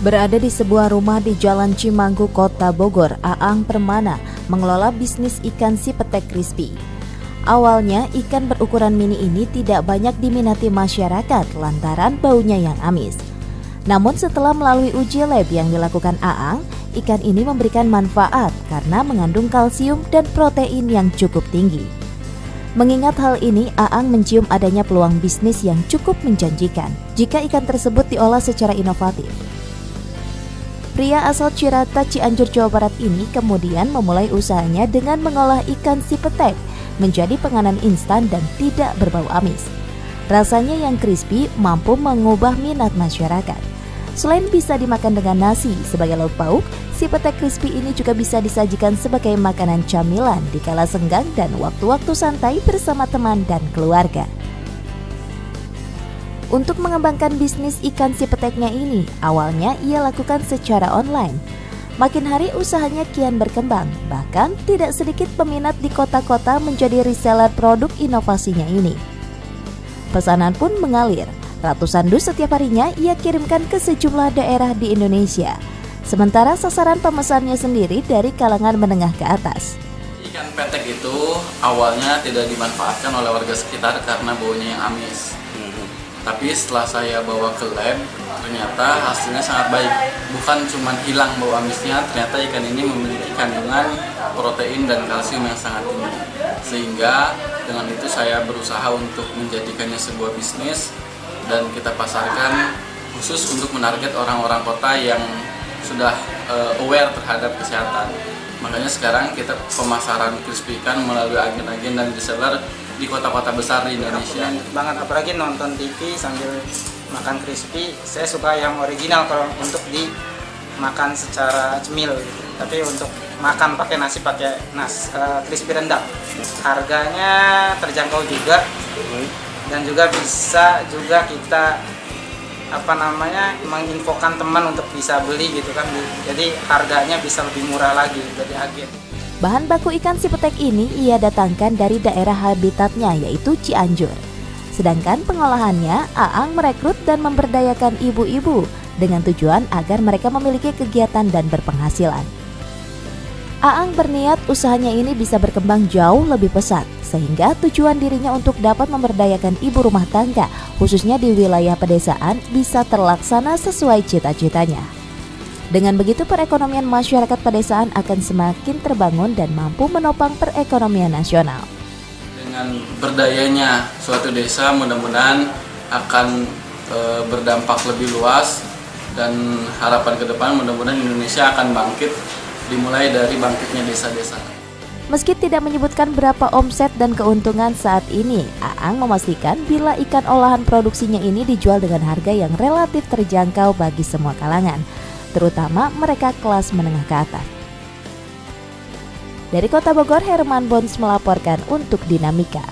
Berada di sebuah rumah di Jalan Cimanggu, Kota Bogor, Aang Permana mengelola bisnis ikan si petek crispy. Awalnya, ikan berukuran mini ini tidak banyak diminati masyarakat lantaran baunya yang amis. Namun setelah melalui uji lab yang dilakukan Aang, ikan ini memberikan manfaat karena mengandung kalsium dan protein yang cukup tinggi. Mengingat hal ini, Aang mencium adanya peluang bisnis yang cukup menjanjikan jika ikan tersebut diolah secara inovatif. Pria asal Cirata, Cianjur, Jawa Barat ini kemudian memulai usahanya dengan mengolah ikan si petek menjadi penganan instan dan tidak berbau amis. Rasanya yang crispy mampu mengubah minat masyarakat. Selain bisa dimakan dengan nasi sebagai lauk pauk, si petek crispy ini juga bisa disajikan sebagai makanan camilan di kala senggang dan waktu-waktu santai bersama teman dan keluarga. Untuk mengembangkan bisnis ikan si peteknya ini, awalnya ia lakukan secara online. Makin hari usahanya kian berkembang, bahkan tidak sedikit peminat di kota-kota menjadi reseller produk inovasinya ini. Pesanan pun mengalir, ratusan dus setiap harinya ia kirimkan ke sejumlah daerah di Indonesia. Sementara sasaran pemesannya sendiri dari kalangan menengah ke atas. Ikan petek itu awalnya tidak dimanfaatkan oleh warga sekitar karena baunya yang amis. Tapi setelah saya bawa ke lab, ternyata hasilnya sangat baik. Bukan cuma hilang bau amisnya, ternyata ikan ini memiliki kandungan protein dan kalsium yang sangat tinggi. Sehingga dengan itu saya berusaha untuk menjadikannya sebuah bisnis dan kita pasarkan khusus untuk menarget orang-orang kota yang sudah aware terhadap kesehatan. Makanya sekarang kita pemasaran crispy ikan melalui agen-agen dan reseller di kota-kota besar di Indonesia. Banget, apalagi nonton TV sambil makan crispy. Saya suka yang original kalau untuk dimakan secara cemil gitu. Tapi untuk makan pakai nasi crispy rendang. Harganya terjangkau juga dan juga bisa juga kita menginfokan teman untuk bisa beli gitu kan. Jadi harganya bisa lebih murah lagi dari agen. Bahan baku ikan si petek ini ia datangkan dari daerah habitatnya yaitu Cianjur. Sedangkan pengolahannya Aang merekrut dan memberdayakan ibu-ibu dengan tujuan agar mereka memiliki kegiatan dan berpenghasilan. Aang berniat usahanya ini bisa berkembang jauh lebih pesat sehingga tujuan dirinya untuk dapat memberdayakan ibu rumah tangga khususnya di wilayah pedesaan bisa terlaksana sesuai cita-citanya. Dengan begitu perekonomian masyarakat pedesaan akan semakin terbangun dan mampu menopang perekonomian nasional. Dengan berdayanya suatu desa mudah-mudahan akan berdampak lebih luas dan harapan ke depan mudah-mudahan Indonesia akan bangkit dimulai dari bangkitnya desa-desa. Meski tidak menyebutkan berapa omset dan keuntungan saat ini, Aang memastikan bila ikan olahan produksinya ini dijual dengan harga yang relatif terjangkau bagi semua kalangan, terutama mereka kelas menengah ke atas. Dari Kota Bogor, Herman Bons melaporkan untuk Dinamika.